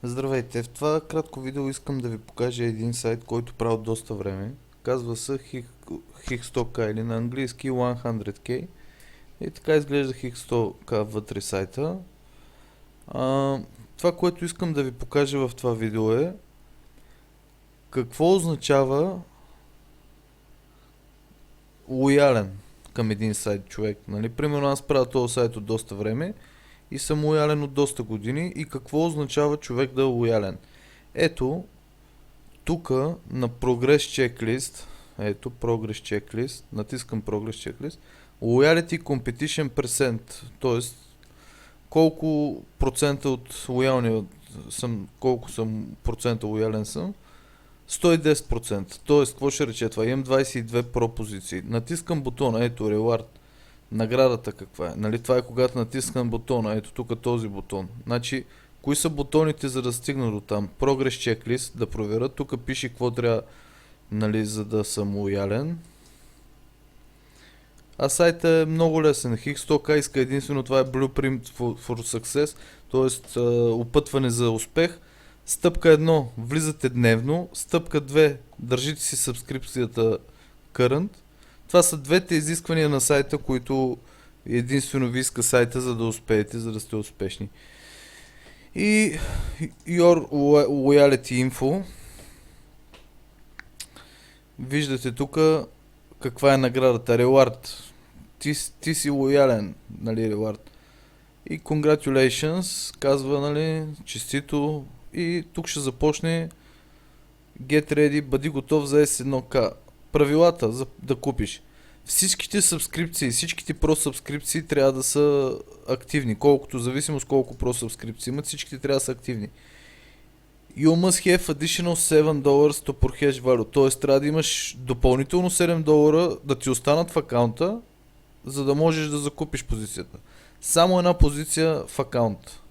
Здравейте! В това кратко видео искам да ви покажа един сайт, който правя от доста време. Казва се Hik100K или на английски 100K. И така изглежда Hik100K вътре сайта. Това, което искам да ви покажа в това видео е какво означава лоялен към един сайт човек. Нали? Примерно аз правя този сайт от доста време и съм лоялен от доста години и какво означава човек да е лоялен. Ето, тук на Progress Checklist, ето Progress Checklist, натискам Progress Checklist, Loyalty Competition Percent, т.е. колко процента от лоялния съм, колко съм процента лоялен съм, 110%. Т.е. какво ще рече това? Имам 22 пропозиции. Натискам бутона, ето Reward, наградата каква е. Нали, това е когато натискам бутона, ето тук този бутон. Значи, кои са бутоните за да стигна до там? Progress Checklist, да проверя. Тук пише какво трябва, нали, за да съм лоялен. А сайтът е много лесен. Hik100K иска единствено, това е Blueprint for Success, т.е. опътване за успех. Стъпка 1, влизате дневно. Стъпка 2, държите си сабскрипцията Current. Това са двете изисквания на сайта, които единствено ви иска сайта, за да успеете, за да сте успешни. И Your Loyalty Info. Виждате тук каква е наградата. Reward. Ти си лоялен, нали, Reward. И Congratulations, казва, нали, честито. И тук ще започне Get Ready, бъди готов за S1K. Правилата за да купиш. Всичките сабскрипции, всичките про-сабскрипции трябва да са активни. Колкото зависимост колко про-сабскрипции имат, всичките трябва да са активни. You must have additional $7 to per hash value. Т.е. трябва да имаш допълнително $7 да ти останат в акаунта, за да можеш да закупиш позицията. Само една позиция в акаунт.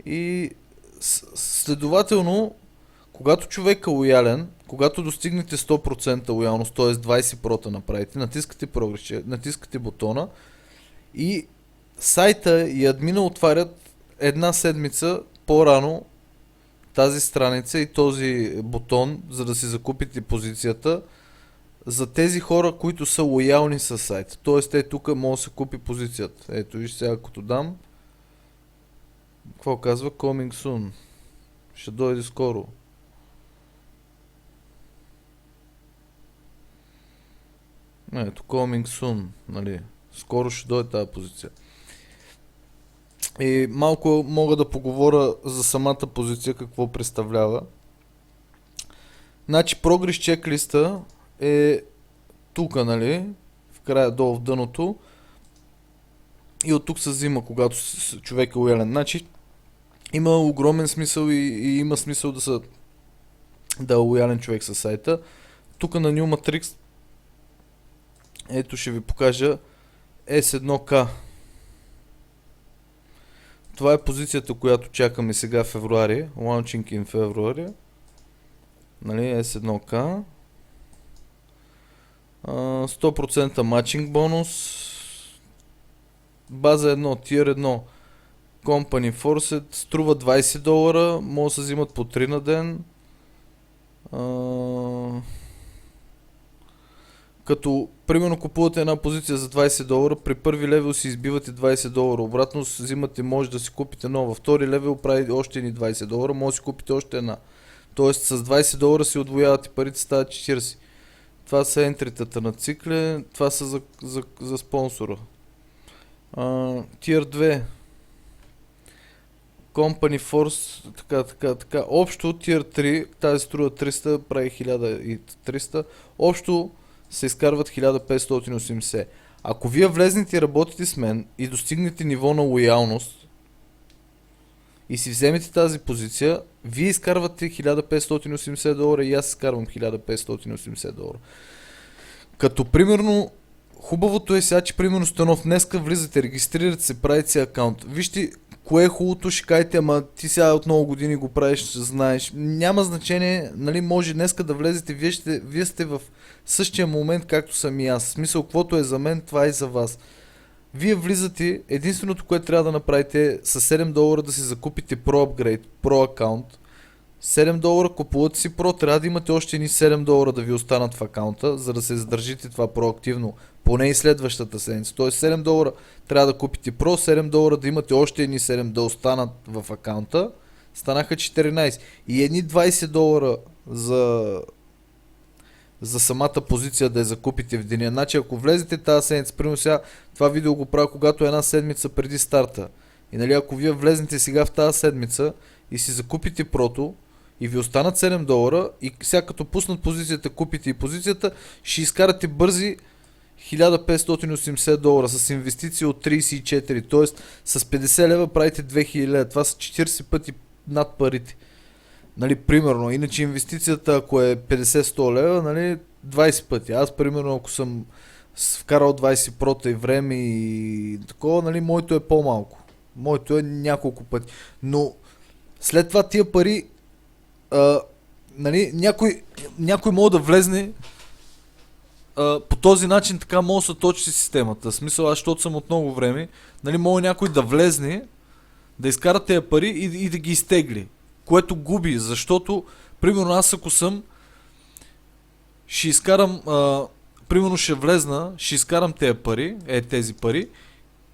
И следователно, когато човек е лоялен, когато достигнете 100% лоялност, т.е. 20 прота направите, натискате прогрес, натискате бутона и сайта и админа отварят една седмица по-рано тази страница и този бутон, за да си закупите позицията за тези хора, които са лоялни с сайта. Тоест, тук може да се купи позицията. Ето, виж сега, като дам, какво казва? Coming soon. Ще дойде скоро. Ето, coming soon, нали. Скоро ще дойде тази позиция. И малко мога да поговоря за самата позиция, какво представлява. Значи, Progress Checklist е тук, нали, в края, долу в дъното. И от тук се взима, когато човек е лоялен. Значи, има огромен смисъл и има смисъл да е лоялен човек със сайта. Тук на New Matrix, ето ще ви покажа S1K. Това е позицията, която чакаме сега в февруари. Launching in февруари. Нали, S1K. 100% матчинг бонус. База 1, Tier 1. Company Force струва $20. Може да се взимат по 3 на ден. Като, примерно, купувате една позиция за $20, при първи левел си избивате $20, обратно взимате, може да си купите нова, във втори левел прави още едни $20, може да си купите още една. Тоест с $20 си отвоявате парите, стават 40. Това са ентритата на цикле, това са за спонсора. Tier 2. Company Force, така. Общо Tier 3, тази струва 300, прави 1300. Общо се изкарват 1580. Ако вие влезнете и работите с мен и достигнете ниво на лоялност и си вземете тази позиция, вие изкарвате $1580 и аз изкарвам $1580. Като примерно, хубавото е сега, че примерно сте нов, днеска влизате, регистрирате се, правите си акаунт. Вижте кое е хубавото, ще кажете, ама ти сега от много години го правиш, знаеш. Няма значение, нали, може днеска да влезете, вие сте в същия момент, както съм и аз. В смисъл, каквото е за мен, това е и за вас. Вие влизате, единственото, което трябва да направите е с $7 да си закупите Pro Upgrade, Pro аккаунт. $7 купувате си Pro, трябва да имате още едни $7 да ви останат в акаунта, за да се задържите това проактивно, поне и следващата седмица. Тоест $7 трябва да купите Pro, $7 да имате още едни 7 да останат в акаунта, станаха 14. И едни $20 за самата позиция да я закупите в деня. Значи ако влезете тази седмица, примерно сега това видео го правя когато е една седмица преди старта. И нали ако вие влезнете сега в тази седмица и си закупите прото и ви останат $7 и сега като пуснат позицията, купите и позицията, ще изкарате бързи $1580 с инвестиции от 34, т.е. с 50 лева правите 2000 лева. Това са 40 пъти над парите. Нали, примерно, иначе инвестицията, ако е 50-100 лева, нали, 20 пъти. Аз, примерно, ако съм вкарал 20 прота и време и такова, нали, моето е по-малко. Моето е няколко пъти. Но след това тия пари, нали, някой може да влезне по този начин, така може да се точи системата. В смисъл, аз, защото съм от много време, нали, може някой да влезне, да изкара тези пари и да ги изтегли. Което губи, защото, примерно аз ако съм, ще изкарам, примерно ще влезна, ще изкарам тези пари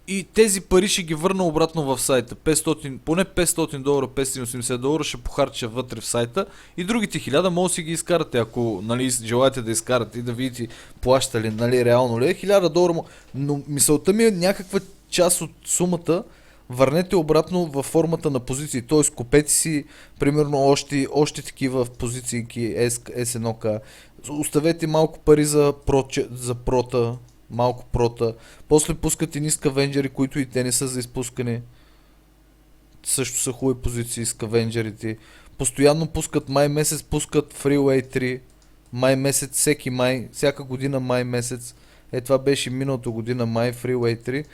и тези пари ще ги върна обратно в сайта. 500, поне $500, $580 ще похарча вътре в сайта и другите 1000 може да си ги изкарате, ако нали, желаете да изкарате и да видите плащали, нали, реално ли е, $1000, но мисълта ми е някаква част от сумата върнете обратно във формата на позиции, т.е. купете си примерно още такива позиции S1K, оставете малко пари за прота, малко прота, после пускате ни скавенджери, които и те не са за изпускане, също са хубави позиции скавенджерите, постоянно пускат май месец, пускат Freeway 3, май месец, всеки май, всяка година май месец, това беше миналата година май, Freeway 3,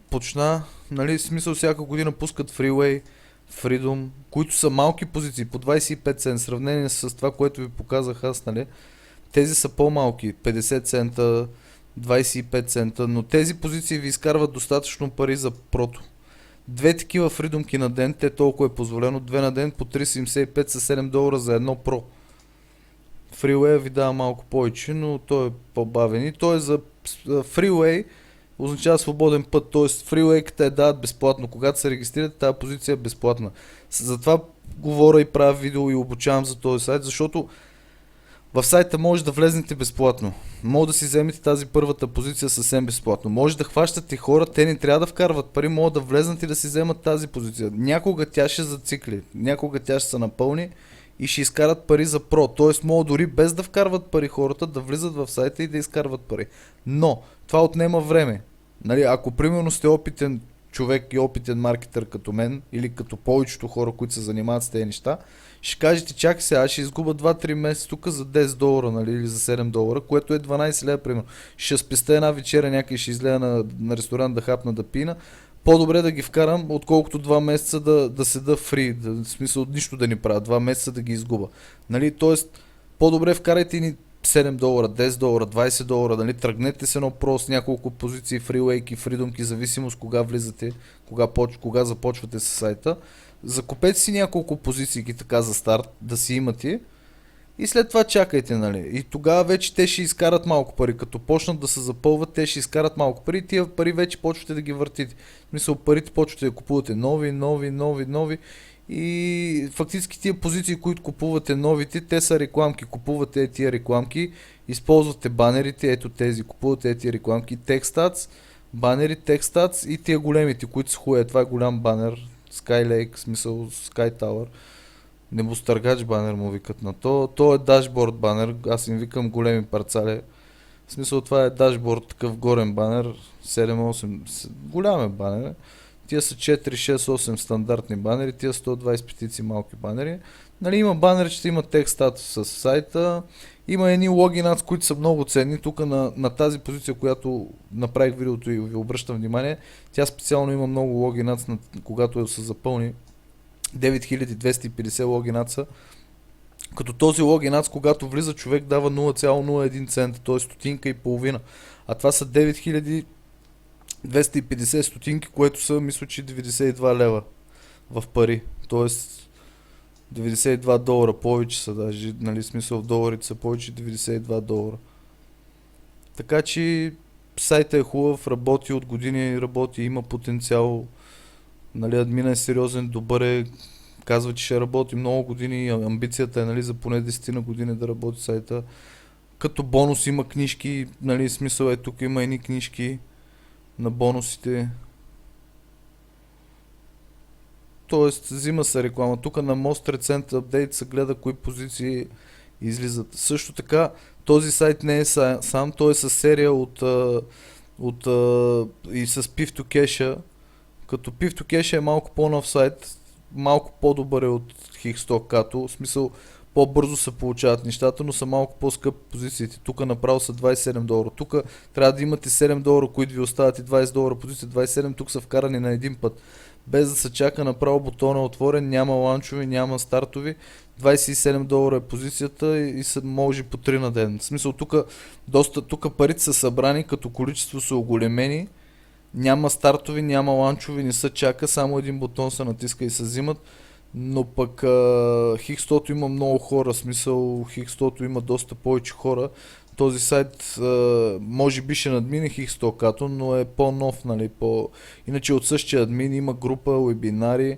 почна, нали, в смисъл всяка година пускат Freeway, Freedom, които са малки позиции, по 25 цент, в сравнение с това, което ви показах аз, нали, тези са по-малки, 50 цента, 25 цента, но тези позиции ви изкарват достатъчно пари за прото. Две такива Freedomки на ден, те толкова е позволено, две на ден по 3,75 са $7 за едно Pro. Freeway ви дава малко повече, но той е по-бавен и той е за Freeway, означава свободен път, т.е. Freeway-ката е дават безплатно. Когато се регистрирате, тази позиция е безплатна. Затова говоря и правя видео и обучавам за този сайт, защото в сайта може да влезнете безплатно. Може да си вземете тази първата позиция съвсем безплатно. Може да хващате хора, те не трябва да вкарват пари, могат да влезнат и да си вземат тази позиция. Някога тя ще зацикли, някога тя ще се напълни и ще изкарат пари за про. Т.е. могат дори без да вкарват пари хората да влизат в сайта и да изкарват пари. Но това отнема време. Нали, ако примерно сте опитен човек и опитен маркетър като мен или като повечето хора, които се занимават с тези неща, ще кажете, чакай сега, аз ще изгубя 2-3 месеца тук за $10, нали, или за $7, което е 12 лева примерно. Ще спестя една вечеря някъде, ще излея на ресторант да хапна да пина. По-добре да ги вкарам, отколкото 2 месеца да седа фри, в смисъл нищо да ни правя, 2 месеца да ги изгуба. Нали, тоест, по-добре вкарайте ни $7, $10, $20, нали, тръгнете с едно про с няколко позиции, фрилейки, фридомки, зависимост кога влизате, кога започвате с сайта. Закупете си няколко позиции така за старт, да си имате и след това чакайте, нали. И тогава вече те ще изкарат малко пари. Като почнат да се запълват, те ще изкарат малко пари и тия пари вече почвате да ги въртите. В смисъл, парите почвате да купувате нови и фактически тия позиции, които купувате новите, те са рекламки. Купувате тия рекламки, използвате банерите, ето тези, купувате тия рекламки, TechStats, банери, TechStats и тия големите, които са хубави. Това е голям банер, Skylake, в смисъл Sky Tower. Небостъргач банер му викат на то. То е дашборд банер, аз им викам големи парцали. В смисъл това е дашборд, такъв горен банер, 7-8, голям е банер. Тия са 4, 6, 8 стандартни банери, тия 120 петици малки банери. Нали, има банерчета, има текст статус с сайта, има едни логинатс, които са много ценни. Тук на тази позиция, която направих видеото и ви обръщам внимание, тя специално има много логинатс, когато се запълни 9250 логинатса. Като този логинац, когато влиза човек, дава 0,01 цента, т.е. стотинка и половина. А това са 9000 250 стотинки, което са, мисля, че 92 лева в пари. Тоест 92 долара повече са даже, нали, смисъл в доларите са повече 92 долара. Така че сайта е хубав, работи от години, работи, има потенциал, нали, админа е сериозен, добър е, казва, че ще работи много години, амбицията е, нали, за поне 10 на години да работи сайта. Като бонус има книжки, нали, смисъл е, тук има едни книжки на бонусите. Тоест, взима се реклама. Тук на Most Recent Update се гледа кои позиции излизат. Също така, този сайт не е сам, той е с серия и с Pив2 Cache, като Pив2 Cache е малко по-нов сайт, малко по-добър е от Higstock, в смисъл по-бързо се получават нещата, но са малко по-скъпи позициите. Тук направо са 27 долара. Тук трябва да имате 7 долара, които ви остават и 20 долара позиция. 27 тук са вкарани на един път. Без да се чака, направо бутона е отворен, няма ланчови, няма стартови. 27 долара е позицията и се може по 3 на ден. В смисъл тук парите са събрани, като количество са оголемени. Няма стартови, няма ланчови, не се чака, само един бутон се натиска и се взимат. Но пък Хикстото има много хора, в смисъл Хикстото има доста повече хора. Този сайт може би ще надмине Хикстокато, но е по-нов, нали, Иначе от същия админ има група, вебинари,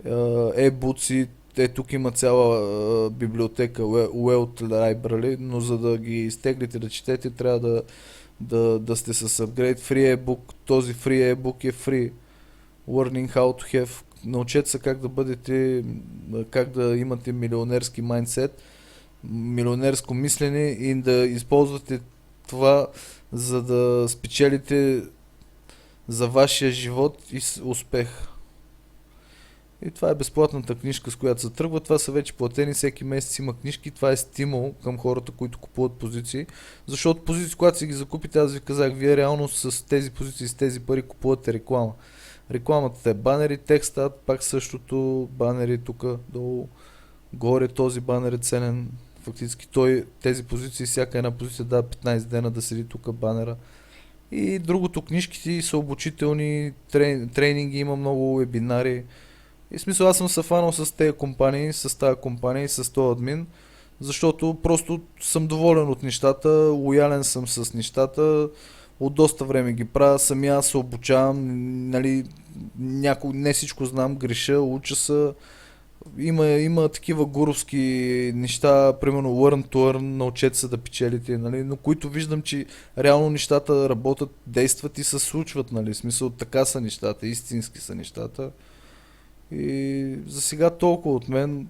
e-буци, тук има цяла библиотека, World Library, но за да ги изтеглите да четете, трябва да сте с апгрейд. Free ebook, този free ebook е free. Learning how to have. Научете се как да имате милионерски майндсет, милионерско мислене и да използвате това, за да спечелите за вашия живот и успех. И това е безплатната книжка, с която се тръгва. Това са вече платени, всеки месец има книжки. Това е стимул към хората, които купуват позиции. Защото позиции, когато си ги закупите, аз ви казах, вие реално с тези позиции, с тези пари купувате реклама. Рекламата е банери, текста, пак същото, банери тук долу, горе този банер е ценен. Фактически тези позиции, всяка една позиция дава 15 дена да седи тук банера. И другото, книжките са обучителни, тренинги, има много вебинари. И в смисъл, аз съм се фанал с тези компании, с тази компания и с този админ, защото просто съм доволен от нещата, лоялен съм с нещата, от доста време ги правя, самия аз се обучавам, нали, не всичко знам, греша, уча се. Има такива гуровски неща, примерно learn to earn, научете се да печелите, нали, но които виждам, че реално нещата работят, действат и се случват, нали, в смисъл така са нещата, истински са нещата. И за сега толкова от мен.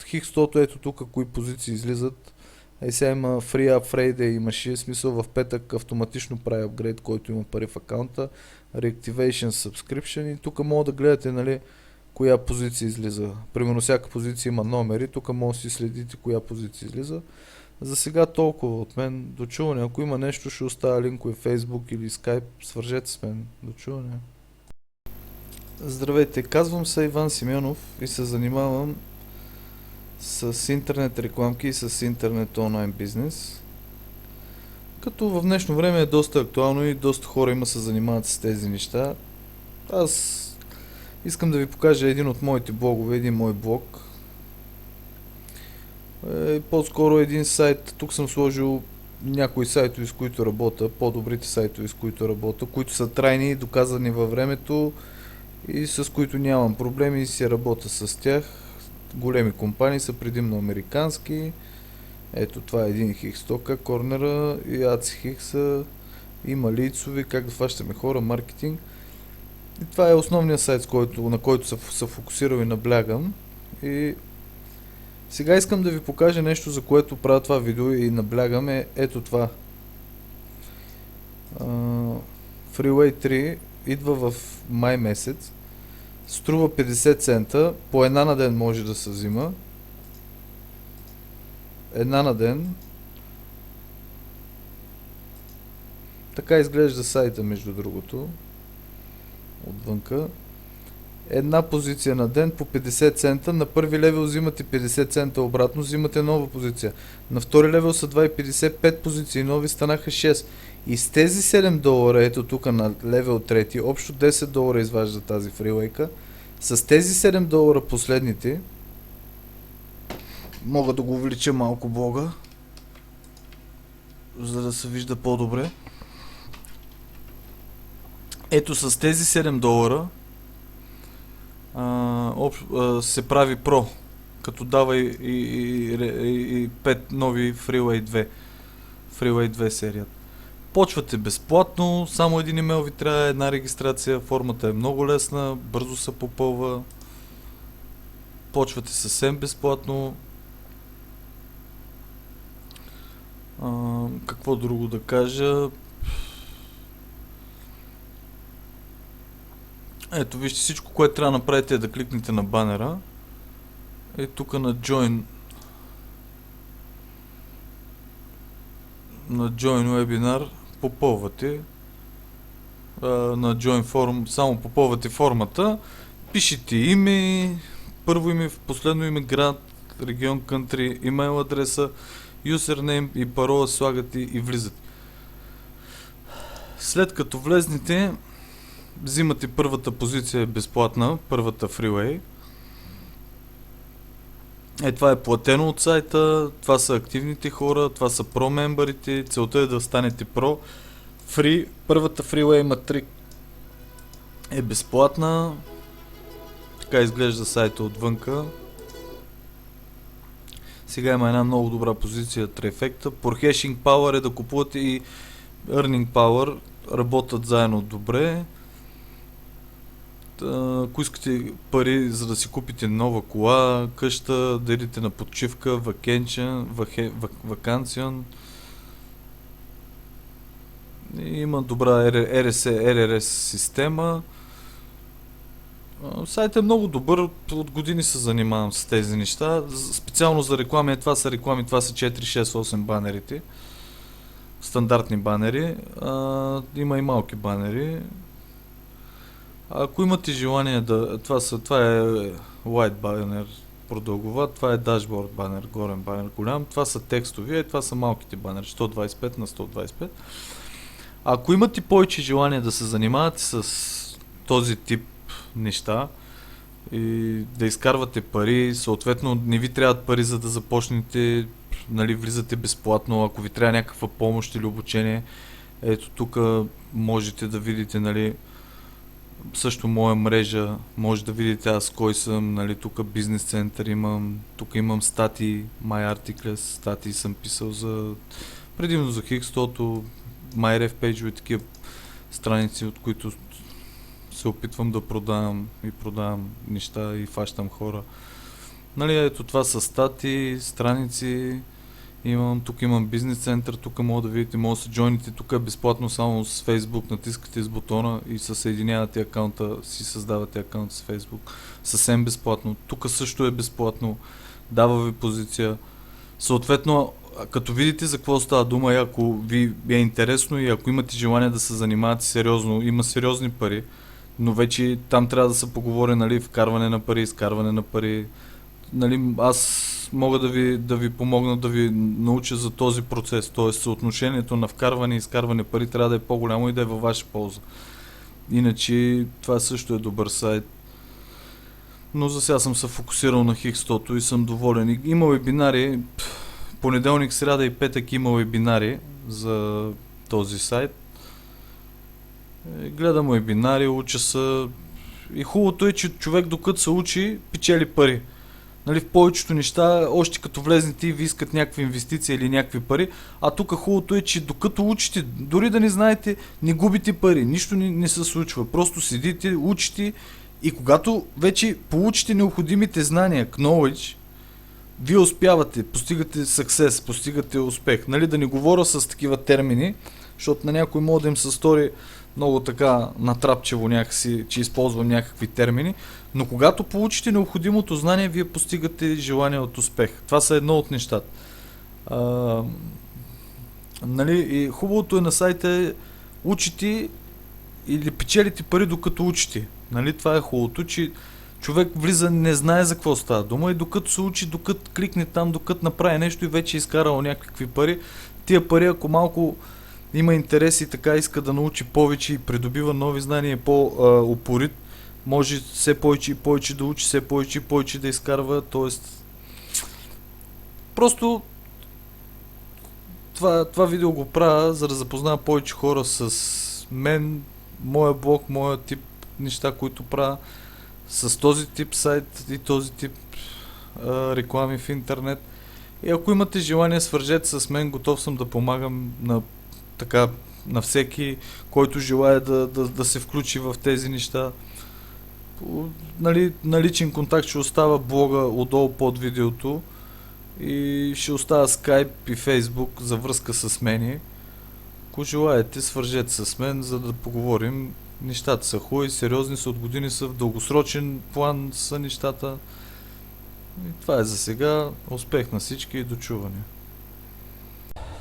Хикстото, ето тук кои позиции излизат. Сега има Free Up Friday, имаше смисъл в петък автоматично прави апгрейд, който има пари в акаунта. Reactivation Subscription и тук мога да гледате, нали, коя позиция излиза. Примерно всяка позиция има номери, тук може да си следите коя позиция излиза. За сега толкова от мен. До чуване. Ако има нещо, ще оставя линкове в Facebook или Skype. Свържете с мен. До чуване. Здравейте, казвам се Иван Симеонов и се занимавам с интернет рекламки и с интернет онлайн бизнес. Като в днешно време е доста актуално и доста хора има се занимават с тези неща. Аз искам да ви покажа един от моите блогове, един мой блог. По-скоро един сайт, тук съм сложил някои сайтове, с които работя, по-добрите сайтове, с които работя, които са трайни и доказани във времето и с които нямам проблеми и си работя с тях. Големи компании са предимно американски. Ето това е един Хикстока, Корнера и Аци Хикса. Има лицови, как да фащаме хора, маркетинг. И това е основният сайт, на който се фокусирал и наблягам. И сега искам да ви покажа нещо, за което правя това видео и наблягам ето това. Freeway 3 идва в май месец. Струва 50 цента. По една на ден може да се взима. Една на ден. Така изглежда сайта, между другото. Отвънка. Една позиция на ден по 50 цента. На първи левел взимате 50 цента обратно, взимате нова позиция. На втори левел са 2,55 позиции, нови станаха 6. И с тези 7 долара, ето тук на левел 3, общо 10 долара изважда тази фрилейка. С тези 7 долара последните, мога да го увелича малко блога, за да се вижда по-добре. Ето с тези 7 долара се прави про, като дава и 5 нови Freeway 2. Freeway 2 серията. Почвате безплатно, само един имейл ви трябва, една регистрация, формата е много лесна, бързо се попълва. Почвате съвсем безплатно. Какво друго да кажа? Ето вижте, всичко, което трябва да направите е да кликнете на банера. Е тук на Join Webinar попълвате на Join Forum, само попълвате формата, пишете име, първо име, последно име, град, регион, country, имейл адреса, юзернейм и парола слагате и влизате. След като влезнете, взимате първата позиция е безплатна, първата Freeway. Това е платено от сайта, това са активните хора, това са про-мембърите, целта е да станете про. Първата Freeway има 3. Е безплатна. Така изглежда сайта отвънка. Сега има една много добра позиция трефекта. Hashing Power е да купувате и Earning Power. Работят заедно добре. Ако искате пари за да си купите нова кола, къща, да идете на почивка, вакансион. Има добра RRS система. Сайтът е много добър, от години се занимавам с тези неща. Специално за реклами, това са 4, 6, 8 банерите. Стандартни банери. Има и малки банери. Ако имате желание да... Това е white банер продълговат, това е дашборд банер, горен банер голям, това са текстови, това са малките банери, 125 на 125. Ако имате повече желание да се занимавате с този тип неща и да изкарвате пари, съответно не ви трябват пари за да започнете, нали, влизате безплатно, ако ви трябва някаква помощ или обучение, ето тук можете да видите, нали, също моя мрежа, може да видите аз кой съм, нали, тук бизнес център имам, тук имам статии, My Articles, статии съм писал предимно за Хикстото, MyRef пейджове, такива страници, от които се опитвам да продавам неща и фащам хора. Нали, ето това са статии, страници, тук имам бизнес център, тук мога да видите, може да се джойните, тук е безплатно само с Facebook, натискате с бутона и се съединявате акаунта, си създавате акаунт с Facebook, съвсем безплатно. Тук също е безплатно, дава ви позиция. Съответно, като видите за какво става дума и ако ви е интересно и ако имате желание да се занимавате сериозно, има сериозни пари, но вече там трябва да се поговори, нали, вкарване на пари, изкарване на пари. Нали, аз мога да ви помогна да ви науча за този процес, т.е. съотношението на вкарване и изкарване пари трябва да е по-голямо и да е във ваша полза. Иначе това също е добър сайт. Но за сега съм се фокусирал на Хикстото и съм доволен. Има вебинари, понеделник, сряда и петък има вебинари за този сайт. Гледам вебинари, уча се. И хубавото е, че човек докато се учи, печели пари. Нали, в повечето неща, още като влезнете и ви искат някакви инвестиции или някакви пари, а тук хубавото е, че докато учите, дори да не знаете, не губите пари, нищо не се случва. Просто седите, учите и когато вече получите необходимите знания, knowledge, вие успявате, постигате success, постигате успех. Нали, да не говоря с такива термини, защото на някой може да им се стори много така натрапчево някакси, че използвам някакви термини, но когато получите необходимото знание, вие постигате желание от успех. Това са едно от нещата. Нали, и хубавото е на сайта учите или печелите пари докато учите. Нали, това е хубавото, че човек влиза, не знае за какво става дума и докато се учи, докато кликне там, докато направи нещо и вече е изкарал някакви пари, тия пари ако малко има интерес и така иска да научи повече и придобива нови знания по-упорит, може все повече и повече да учи, все повече и повече да изкарва, т.е. просто това видео го правя, за да запозная повече хора с мен, моя блог, моя тип неща, които правя, с този тип сайт и този тип реклами в интернет. И ако имате желание, свържете с мен, готов съм да помагам на всеки, който желая да се включи в тези неща. На личен контакт ще остава блога отдолу под видеото и ще остава Skype и Facebook за връзка с мен. Ако желаете, свържете с мен, за да поговорим. Нещата са хубави, сериозни са, от години са, в дългосрочен план са нещата. И това е за сега. Успех на всички и до чуване.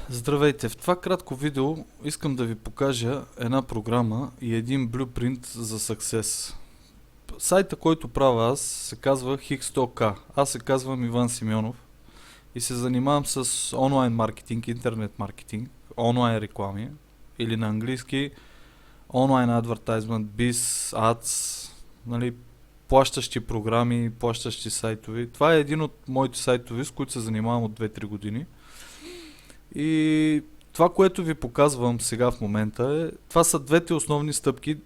Здравейте! В това кратко видео искам да ви покажа една програма и един блюпринт за Success. Сайта, който правя аз, се казва Hix100K. Аз се казвам Иван Симеонов и се занимавам с онлайн маркетинг, интернет маркетинг, онлайн реклами или на английски онлайн advertisement, biz, ads, плащащи програми, плащащи сайтове. Това е един от моите сайтове, с които се занимавам от 2-3 години. И това, което ви показвам сега в момента това са двете основни стъпки,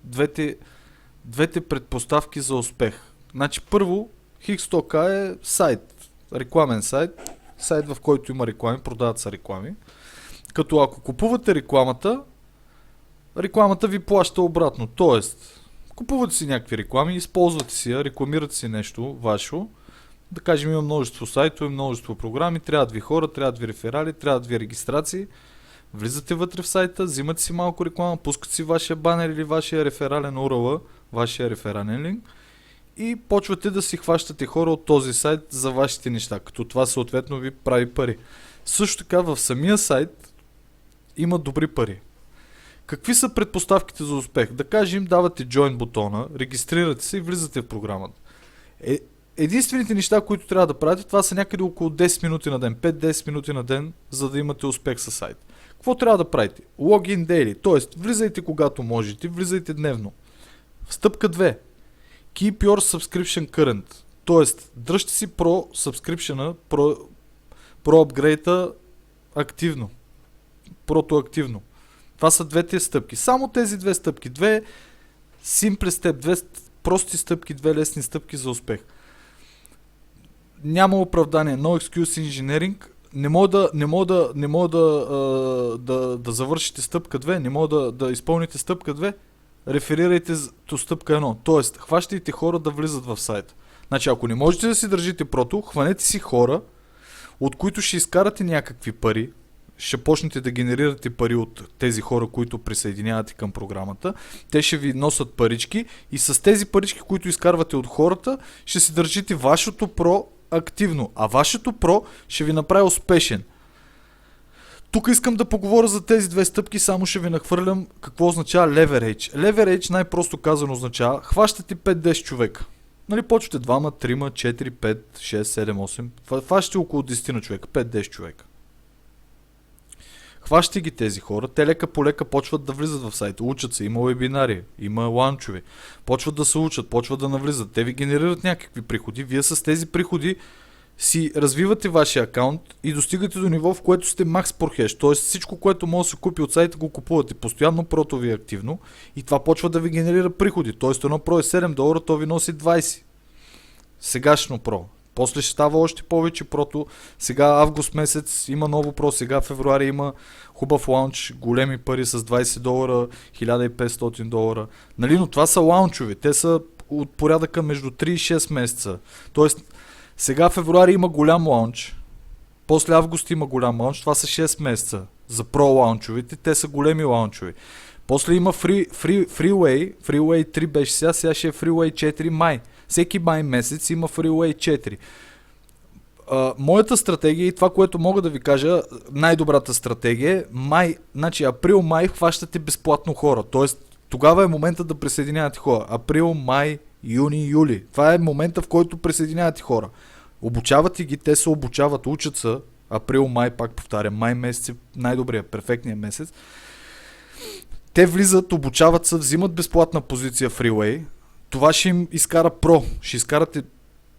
двете предпоставки за успех. Значи първо, Hix100K е сайт, рекламен сайт, в който има реклами, продават се реклами. Като ако купувате рекламата ви плаща обратно. Тоест, купувате си някакви реклами, използвате си я, рекламирате си нещо ваше. Да кажем, има множество сайтове, множество програми, трябват ви хора, трябват ви реферали, трябват ви регистрации. Влизате вътре в сайта, взимате си малко реклама, пускате си вашия банер или вашия реферален URL, вашия реферален линк и почвате да си хващате хора от този сайт за вашите неща, като това съответно ви прави пари. Също така в самия сайт има добри пари. Какви са предпоставките за успех? Да кажем, давате join бутона, регистрирате се и влизате в програмата. Единствените неща, които трябва да правите, това са някъде около 10 минути на ден, 5-10 минути на ден, за да имате успех със сайт. Какво трябва да правите? Login daily, т.е. влизайте когато можете, влизайте дневно. Стъпка 2. Keep your subscription current, т.е. дръжте си Pro subscription, Pro upgrade активно, протоактивно. Това са двете стъпки. Само тези две стъпки. Две simple step, две прости стъпки, две лесни стъпки за успех. Няма оправдание. No excuse engineering. Не мога да завършите стъпка 2, не мога да изпълните стъпка 2. Реферирайте до стъпка 1. Тоест, хващайте хора да влизат в сайта. Значи, ако не можете да си държите прото, хванете си хора, от които ще изкарате някакви пари, ще почнете да генерирате пари от тези хора, които присъединявате към програмата. Те ще ви носят парички и с тези парички, които изкарвате от хората, ще си държите вашето про активно, а вашето про ще ви направи успешен. Тук искам да поговоря за тези две стъпки, само ще ви нахвърлям какво означава leverage. Leverage най-просто казано означава хващате 5-10 човека. Почвате 2, 3, 4, 5, 6, 7, 8. Хващате около 10 на човека, 5-10 човека. Хващате ги тези хора, те лека по лека почват да влизат в сайта, учат се, има вебинари, има ланчове, почват да се учат, почват да навлизат, те ви генерират някакви приходи, вие с тези приходи си развивате вашия акаунт и достигате до ниво, в което сте max per hash, т.е. всичко, което може да се купи от сайта, го купувате, постоянно прото ви е активно и това почва да ви генерира приходи, т.е. едно про е $7, то ви носи 20. Сегашно про. После ще става още повече прото. Сега август месец има ново про, сега февруари има хубав лаунч, големи пари с $20, $1500. Но това са лаунчове, те са от порядъка между 3 и 6 месеца. Тоест, сега февруари има голям лаунч, после август има голям лаунч, това са 6 месеца за про лаунчовете, те са големи лаунчове. После има Freeway 3 беше сега ще е Freeway 4 май. Всеки май месец има Freeway 4. Моята стратегия и това, което мога да ви кажа, най-добрата стратегия е април-май хващате безплатно хора. Тоест, тогава е момента да присъединявате хора. Април, май, юни, юли. Това е момента, в който присъединявате хора. Обучавате ги, те се обучават, учат се. Април, май, пак повтарям, май месец е най-добрият, перфектният месец. Те влизат, обучават се, взимат безплатна позиция Freeway. Това ще им изкара Pro. Ще изкарате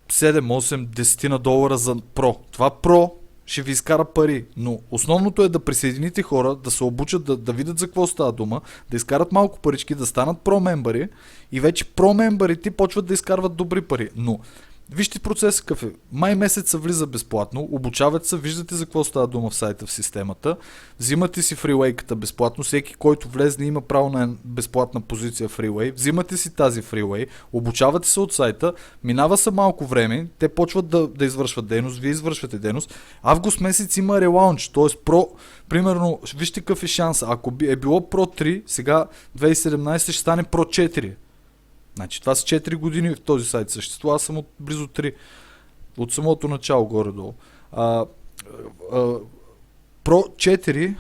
7, 8, 10 на долара за Pro. Това Pro ще ви изкара пари, но основното е да присъедините хора, да се обучат, да видят за какво става дума, да изкарат малко парички, да станат про-мембари и вече про-мембарите почват да изкарват добри пари. Но вижте процеса какъв е. Май месец се влиза безплатно, обучавате се, виждате за какво става дума в сайта, в системата, взимате си фрилейката безплатно, всеки, който влезне, има право на безплатна позиция фрилей, взимате си тази фрилей, обучавате се от сайта, минава се малко време, те почват да извършват дейност, вие извършвате дейност. Август месец има релаунч, т.е. примерно, вижте какъв е шанс, ако е било Pro 3, сега 2017 ще стане Pro 4. Значи това са 4 години в този сайт съществува, аз съм от близо 3. От самото начало горе-долу. Pro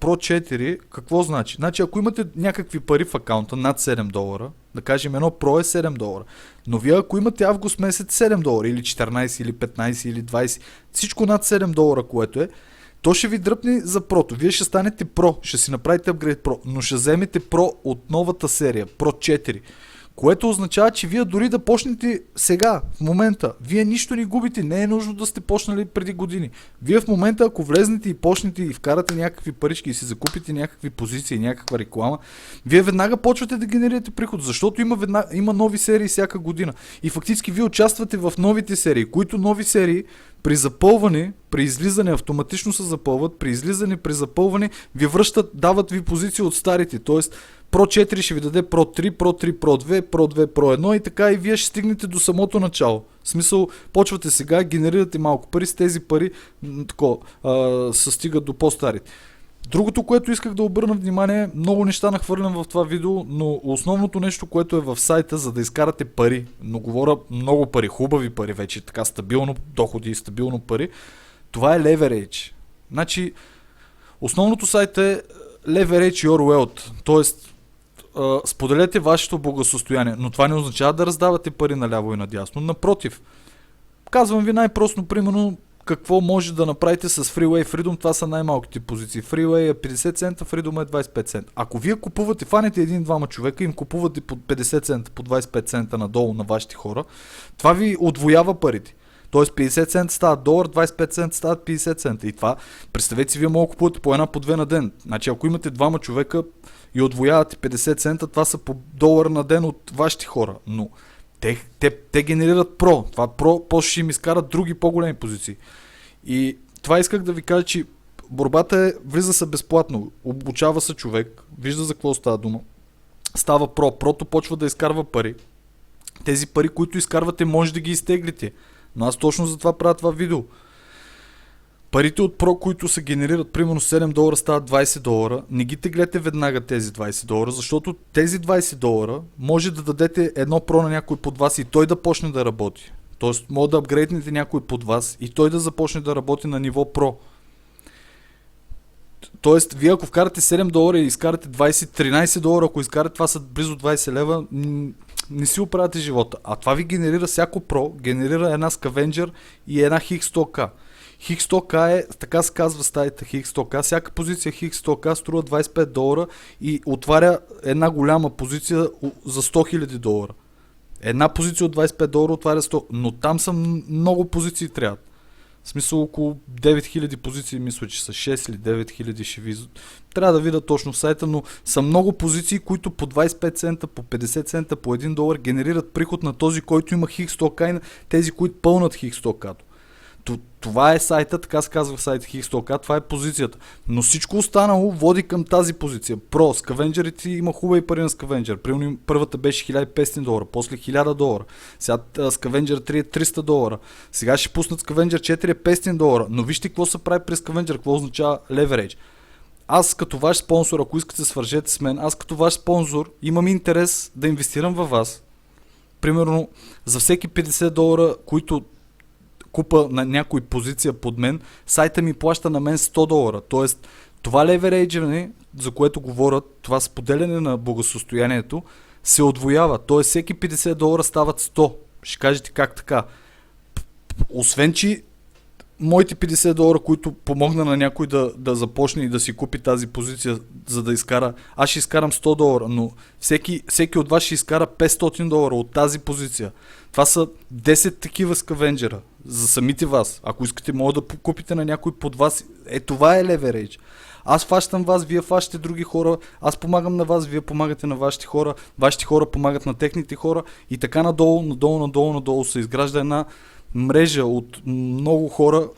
4, какво значи? Значи ако имате някакви пари в акаунта над 7 долара, да кажем едно Pro е 7 долара, но вие ако имате август месец 7 долара или 14 или 15 или 20, всичко над 7 долара, което е, то ще ви дръпне за Pro-то. Вие ще станете Pro, ще си направите апгрейд Pro, но ще вземете Pro от новата серия, Pro 4. Което означава, че вие дори да почнете сега, в момента, вие нищо не губите, не е нужно да сте почнали преди години. Вие в момента, ако влезнете и почнете и вкарате някакви парички и си закупите някакви позиции, някаква реклама, вие веднага почвате да генерирате приход, защото има нови серии всяка година. И фактически вие участвате в новите серии, които нови серии при запълване, при излизане автоматично се запълват, при излизане, при запълване ви връщат, дават ви позиции от старите, т.е. Pro 4 ще ви даде Pro 3, Pro 3, Pro 2, Pro 2, Pro 1 и така и вие ще стигнете до самото начало. В смисъл, почвате сега, генерирате малко пари, с тези пари се стигат до по-старите. Другото, което исках да обърна внимание, много неща нахвърлям в това видео, но основното нещо, което е в сайта, за да изкарате пари, но говоря много пари, хубави пари вече, така стабилно доходи и стабилно пари, това е leverage. Значи, основното сайт е leverage your wealth, т.е. споделете вашето благосъстояние, но това не означава да раздавате пари наляво и надясно, напротив. Казвам ви най-просто, примерно, какво може да направите с Freeway Freedom, това са най-малките позиции. Freeway е 50 цента, Freedom е 25 цента. Ако вие купувате, фанете един-двама човека, им купувате по 50 цента, по 25 цента надолу на вашите хора, това ви отвоява парите. Тоест 50 цента стават долар, 25 цента стават 50 цента. И това, представете си, вие могат да купувате по една, по две на ден. Значи ако имате двама човека и отвоявате 50 цента, това са по долар на ден от вашите хора. Но те генерират Pro. Това Pro после ще им изкарат други по-големи позиции. И това исках да ви кажа, че борбата е, влиза се безплатно, обучава се човек, вижда за какво става дума, става Pro, Прото почва да изкарва пари. Тези пари, които изкарвате, може да ги изтеглите. Но аз точно за това правя това видео. Парите от Pro, които се генерират, примерно 7 долара стават 20 долара, не ги теглете веднага тези 20 долара, защото тези 20 долара може да дадете едно Pro на някой под вас и той да почне да работи. Тоест, може да апгрейднете някой под вас и той да започне да работи на ниво Pro. Тоест, вие ако вкарате 7 долара и изкарате 13 долара, ако изкарате, това са близо 20 лева, не си оправяте живота. А това ви генерира всяко Pro, генерира една Scavenger и една X100K. X100K е, така се казва стаята X100K, всяка позиция X100K струва 25 долара и отваря една голяма позиция за 100 000 долара. Една позиция от 25 долара отваря 100, но там са много позиции трябват. В смисъл около 9000 позиции, мисля, че са 6 или 9000 ще ви... Трябва да видя точно в сайта, но са много позиции, които по 25 цента, по 50 цента, по 1 долар генерират приход на този, който има X100K и на тези, които пълнат X100K. Това е сайта, така се казва сайт X100K, това е позицията. Но всичко останало води към тази позиция. Про, скавенджерите има хубави пари на скавенджер. Примерно първата беше 1500 долара, после 1000 долара. Сега скавенджер 3 е 300 долара. Сега ще пуснат скавенджер 4 е 500 долара. Но вижте какво се прави при скавенджер, какво означава leverage. Аз като ваш спонсор, ако искате свържете с мен, аз като ваш спонсор имам интерес да инвестирам във вас. Примерно за всеки 50 долара, които купа на някой позиция под мен, сайта ми плаща на мен 100 долара. Тоест, това леверейджане, за което говорят, това споделяне на благосостоянието, се отвоява. Тоест, всеки 50 долара стават 100. Ще кажете как така. Освен, че моите $50, които помогна на някой да започне и да си купи тази позиция, за да изкара, аз ще изкарам $100, но всеки от вас ще изкара $500 от тази позиция. Това са 10 такива скавенджера за самите вас. Ако искате, може да купите на някой под вас. Това е leverage. Аз фащам вас, вие фащате други хора, аз помагам на вас, вие помагате на вашите хора помагат на техните хора и така надолу се изгражда една мрежа от много хора,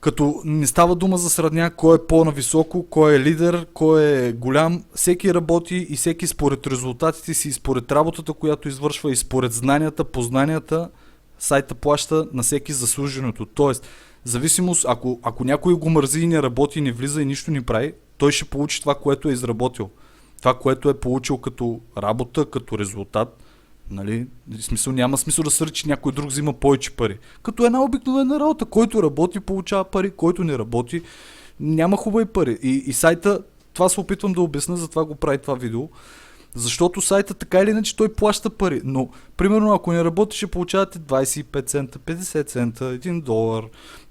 като не става дума за сравня кой е по-нависоко, кой е лидер, кой е голям. Всеки работи и всеки според резултатите си, и според работата, която извършва и според знанията, познанията, сайта плаща на всеки заслуженото. Тоест, зависимост, ако някой го мързи и не работи, не влиза и нищо не прави, той ще получи това, което е изработил. Това, което е получил като работа, като резултат. Нали? Няма смисъл да свърши, че някой друг взима повече пари. Като една обикновена работа, който работи, получава пари, който не работи, няма хубави пари. И сайта, това се опитвам да обясня, затова го прави това видео. Защото сайта така или иначе той плаща пари, но примерно ако не работи, ще получавате 25 цента, 50 цента, $1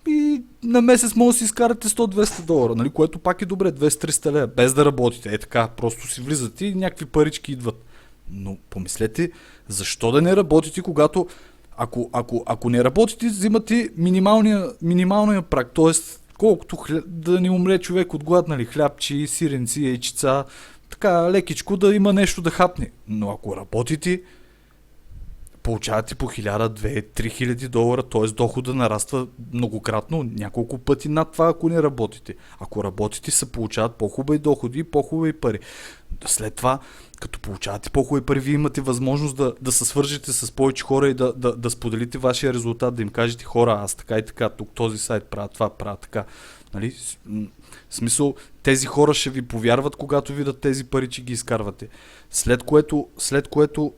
и на месец може да си изкарате $100-200, нали? Което пак е добре, 200-300 лева, без да работите, така, просто си влизате и някакви парички идват. Но помислете, защо да не работите, когато ако не работите, взимате минималния прак, т.е. колкото да не умре човек от глад, нали, хлябчи, сиренци, яйчица, така лекичко да има нещо да хапне. Но ако работите, получавате по $1000-2000, т.е. дохода нараства многократно, няколко пъти над това, ако не работите. Ако работите, се получават по-хубави доходи и по-хубави пари. След това, като получавате по-хубави пари, вие имате възможност да се свържете с повече хора и да споделите вашия резултат, да им кажете: хора, аз така и така, тук този сайт правя това, правя така. Нали? В смисъл, тези хора ще ви повярват, когато видят тези пари, че ги изкарвате. След което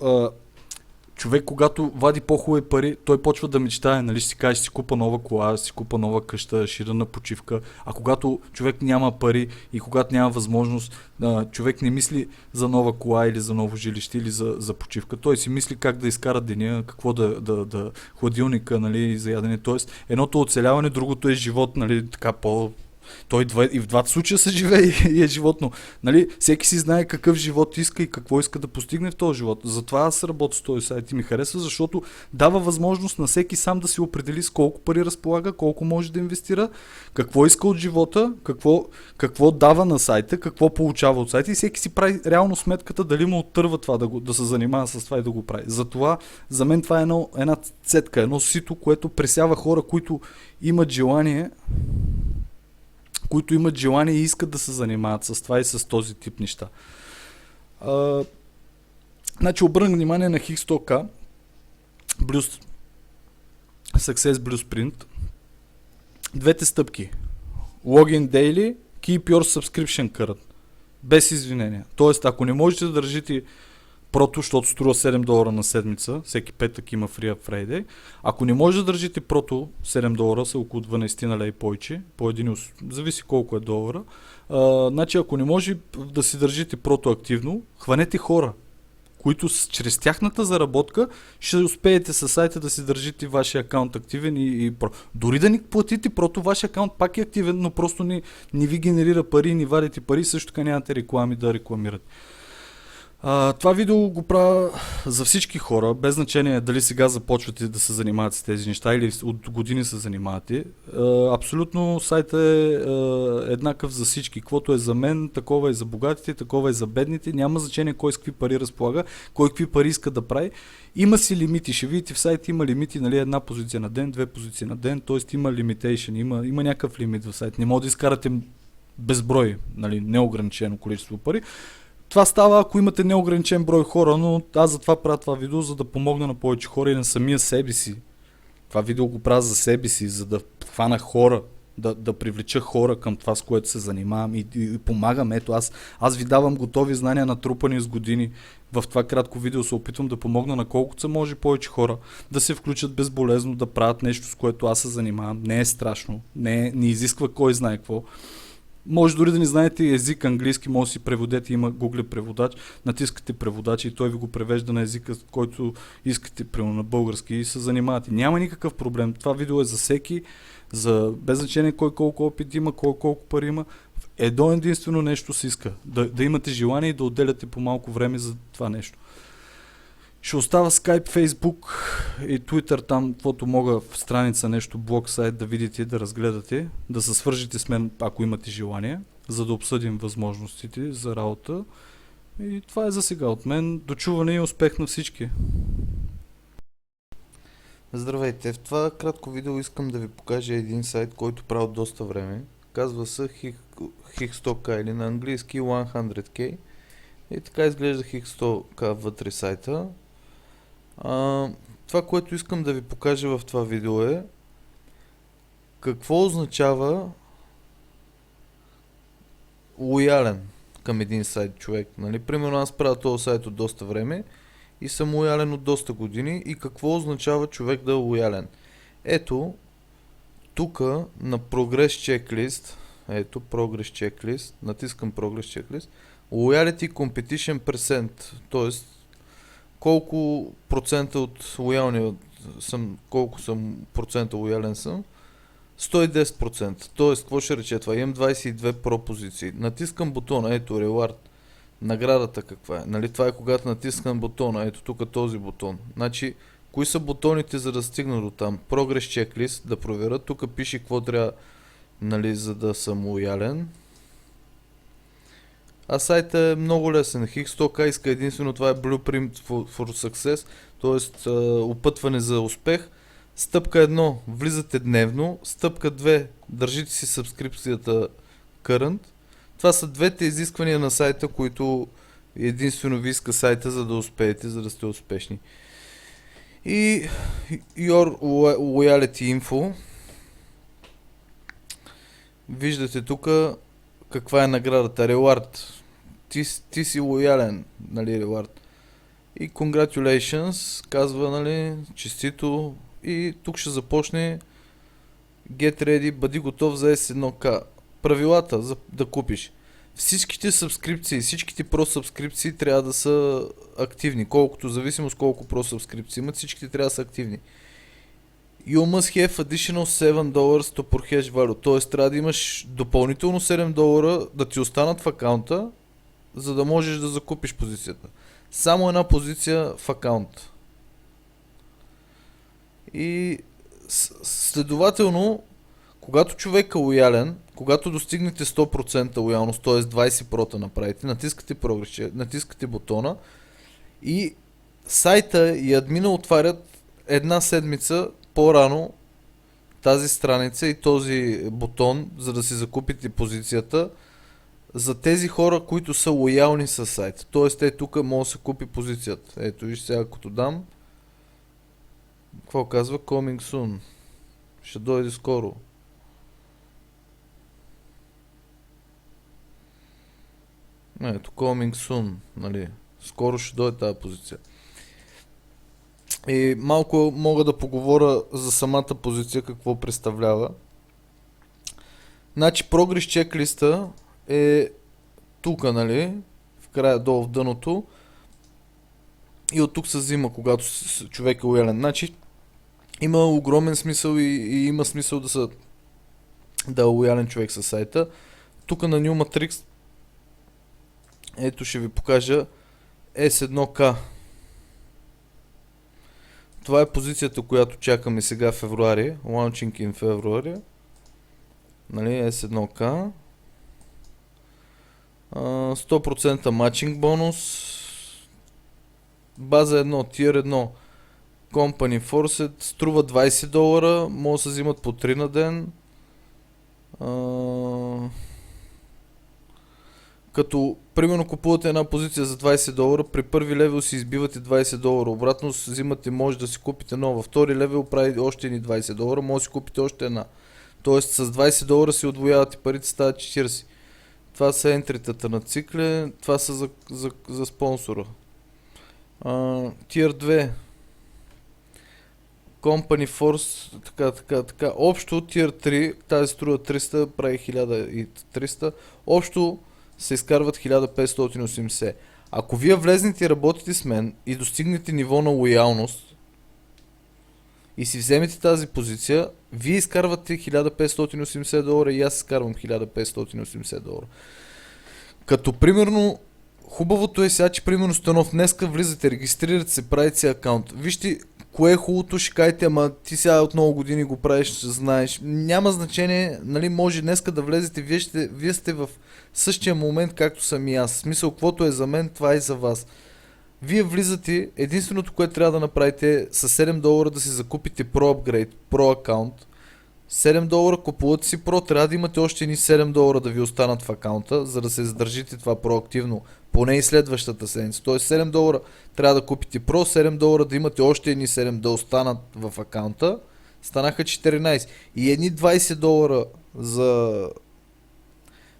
човек, когато вади по-хубави пари, той почва да мечтае, нали, ще си каже: ще си купа нова кола, ще си купа нова къща, ще ида на почивка. А когато човек няма пари и когато няма възможност, човек не мисли за нова кола или за ново жилище или за почивка. Той си мисли как да изкара деня, какво да хладилника, нали, за ядене. Тоест, едното оцеляване, другото е живот, нали, така той и в двата случая се живее и е животно. Нали? Всеки си знае какъв живот иска и какво иска да постигне в този живот. Затова аз работя с този сайт и ми харесва, защото дава възможност на всеки сам да си определи с колко пари разполага, колко може да инвестира, какво иска от живота, какво дава на сайта, какво получава от сайта и всеки си прави реално сметката дали му оттърва това да се занимава с това и да го прави. Затова за мен това е една цетка, едно сито, което пресява хора, които имат желание и искат да се занимават с това и с този тип неща. Значи обърнах внимание на X100K, Success Blueprint. Двете стъпки. Login daily, keep your subscription card. Без извинения. Тоест, ако не можете да държите Прото, защото струва $7 на седмица, всеки петък има Free Friday. Ако не може да държите Прото, $7 са около 12 на лей повече, по един, зависи колко е долара. Значи, ако не може да си държите Прото активно, хванете хора, които чрез тяхната заработка ще успеете със сайта да си държите вашия акаунт активен и дори да ни платите Прото, вашия акаунт пак е активен, но просто не ви генерира пари, не вадите пари, също така нямате реклами да рекламирате. Това видео го правя за всички хора, без значение дали сега започвате да се занимавате с тези неща или от години се занимавате. Абсолютно сайтът е еднакъв за всички. Каквото е за мен, такова е за богатите, такова е за бедните. Няма значение кой с какви пари разполага, кой какви пари иска да прави. Има си лимити. Ще видите в сайта има лимити, нали, една позиция на ден, две позиции на ден, т.е. има лимитейшн, има някакъв лимит в сайта. Не може да изкарате безброй, нали, неограничено количество пари. Това става, ако имате неограничен брой хора, но аз затова правя това видео, за да помогна на повече хора и на самия себе си. Това видео го правя за себе си, за да хвана хора, да привлеча хора към това, с което се занимавам и помагам. Ето, аз ви давам готови знания, натрупани с години. В това кратко видео се опитвам да помогна на колкото се може повече хора да се включат безболезно, да правят нещо, с което аз се занимавам. Не е страшно, не изисква кой знае какво. Може дори да не знаете език английски, може да си преводете, има Google преводач, натискате преводач и той ви го превежда на езика, който искате, примерно на български и се занимавате. Няма никакъв проблем. Това видео е за всеки, без значение кой колко опит има, кой колко пари има. Едно единствено нещо се иска. Да имате желание и да отделяте по малко време за това нещо. Ще остава Skype, Facebook и Twitter, там, каквото мога в страница нещо, блог, сайт да видите, да разгледате, да се свържете с мен, ако имате желание, за да обсъдим възможностите за работа. И това е за сега от мен. Дочуване и успех на всички! Здравейте, в това кратко видео искам да ви покажа един сайт, който правя от доста време. Казва се Hik100K или на английски 100K. И така изглежда Hik100K вътре сайта. Това, което искам да ви покажа в това видео е какво означава лоялен към един сайт човек. Нали? Примерно аз правя този сайт от доста време и съм лоялен от доста години и какво означава човек да е лоялен. Ето, тук на Progress Checklist, ето Progress Checklist, натискам Progress Checklist, Loyalty Competition Percent, т.е. колко процента от лоялния съм, колко съм процента лоялен съм, 110%. Т.е. какво ще рече това? Имам 22 пропозиции. Натискам бутона, ето Reward. Наградата каква е? Нали, това е когато натискам бутона, ето тук този бутон. Значи, кои са бутоните за да стигна до там? Progress Checklist, да проверя. Тук пише какво трябва, нали, за да съм лоялен. А сайтът е много лесен. Hik100K иска единствено, това е Blueprint for Success, т.е. опътване за успех. Стъпка 1, влизате дневно. Стъпка 2, държите си сабскрипцията Current. Това са двете изисквания на сайта, които единствено ви иска сайта, за да успеете, за да сте успешни. И Your Loyalty Info. Виждате тук каква е наградата. Reward. Ти си лоялен, нали, Reward. И Congratulations, казва, нали, честито. И тук ще започне Get Ready, бъди готов за S1K. Правилата за да купиш. Всичките сабскрипции, всичките про-сабскрипции трябва да са активни. Колкото зависимост колко про-сабскрипции имат, всичките трябва да са активни. You must have additional $7 to per hash value. Т.е. трябва да имаш допълнително $7 да ти останат в акаунта, за да можеш да закупиш позицията. Само една позиция в акаунт. И следователно, когато човек е лоялен, когато достигнете 100% лоялност, т.е. 20 прота направите, натискате прогрес, натискате бутона и сайта и админа отварят една седмица по-рано тази страница и този бутон, за да си закупите позицията за тези хора, които са лоялни с сайта. Т.е. тук може да се купи позицията. Ето виж сега, като дам, какво казва? Coming soon. Ще дойде скоро. Ето, coming soon, нали. Скоро ще дойде тази позиция. И малко мога да поговоря за самата позиция, какво представлява. Значи, Progress Checklist е тук, нали, в края, долу в дъното. И от тук се взима, когато човек е лоялен. Значи, има огромен смисъл и има смисъл да е лоялен човек със сайта. Тук на New Matrix, ето ще ви покажа S1K. Това е позицията, която чакаме сега в февруари. Launching in февруари. Нали, S1K. 100% матчинг бонус. База 1, Tier 1. Company Force струва $20. Може да се взимат по 3 на ден. Като, примерно, купувате една позиция за $20, при първи левел си избивате $20, обратно взимате, може да си купите нова, във втори левел прави още едни $20, може да си купите още една. Тоест с $20 си отвоявате парите, стават 40. Това са ентритата на цикле, това са за спонсора. Tier 2. Company Force, така. Общо Tier 3, тази струва 300, прави 1300. Общо се изкарват 1580. Ако вие влезнете и работите с мен и достигнете ниво на лоялност и си вземете тази позиция, вие изкарвате 1580 долара и аз изкарвам 1580 долара. Като примерно, хубавото е сега, че примерно Станов днеска влизате, регистрирате се, правите си акаунт. Вижте кое е хубавото, ще кажете, ама ти сега от много години го правиш, знаеш. Няма значение, нали, може днеска да влезете, вие сте в същия момент, както съм и аз. В смисъл, каквото е за мен, това е и за вас. Вие влизате, единственото, което трябва да направите е с 7 долара да си закупите Pro Upgrade, Pro акаунт. 7 долара купувате си Pro, трябва да имате още едни 7 долара да ви останат в акаунта, за да се задържите това проактивно, поне и следващата седмица. Тоест 7 долара трябва да купите Pro, 7 долара да имате още едни 7 да останат в акаунта, станаха 14. И едни 20 долара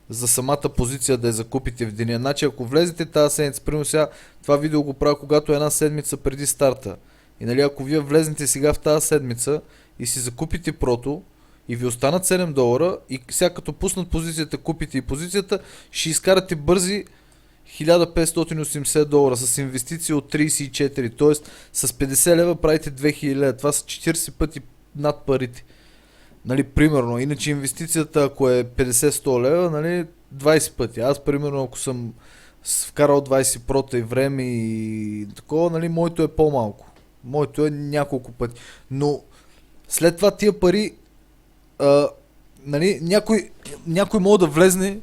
за самата позиция да я закупите в деня. Значи ако влезете тази седмица, примерно сега това видео го правя когато е една седмица преди старта. И нали ако вие влезнете сега в тази седмица и си закупите прото и ви останат 7 долара и сега като пуснат позицията, купите и позицията, ще изкарате бързи 1580 долара с инвестиции от 34, т.е. с 50 лева правите 2000 лева. Това са 40 пъти над парите. Нали, примерно, иначе инвестицията, ако е 50-100 лева, нали, 20 пъти. Аз, примерно, ако съм вкарал 20 прота и време и такова, нали, моето е по-малко. Моето е няколко пъти. Но след това тия пари, нали, някой може да влезне